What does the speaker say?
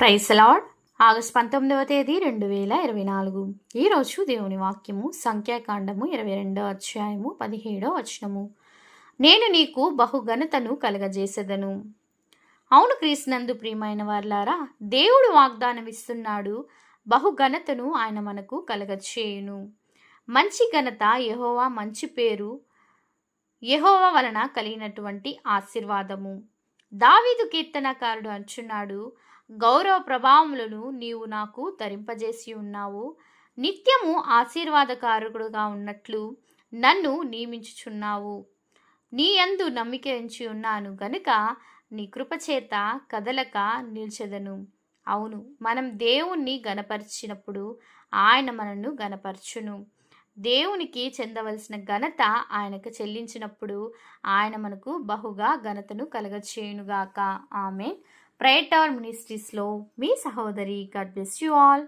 Praise lord. August 19వ తేదీ 2024. ఈరోజు దేవుని వాక్యము సంఖ్యాకాండము 22వ అధ్యాయము 17వ వచనము. నేను నీకు బహుఘనతను కలగజేసెదను. అవును క్రీస్తునందు ప్రియమైన వారలారా, దేవుడు వాగ్దానం ఇస్తున్నాడు. బహుఘనతను ఆయన మనకు కలగచేయును. మంచి ఘనత, యెహోవా మంచి పేరు, యెహోవా వలన కలిగినటువంటి ఆశీర్వాదము. దావీదు కీర్తనకారుడు అంటున్నాడు, గౌరవ ప్రభావములను నీవు నాకు ధరింపజేసి ఉన్నావు. నిత్యము ఆశీర్వాదకారకుడుగా ఉన్నట్లు నన్ను నియమించుచున్నావు. నీ యందు నమ్మిక ఉంచి ఉన్నాను గనుక నీ కృపచేత కదలక నిల్చెదను. అవును, మనం దేవుణ్ణి గణపరిచినప్పుడు ఆయన మనను గణపరచును. దేవునికి చెందవలసిన ఘనత ఆయనకు చెల్లించినప్పుడు ఆయన మనకు బహుగా ఘనతను కలగచేయునుగాక. ఆమేన్. ప్రేయర్ టవర్ మినిస్ట్రీస్లో మీ సహోదరి. God bless you all.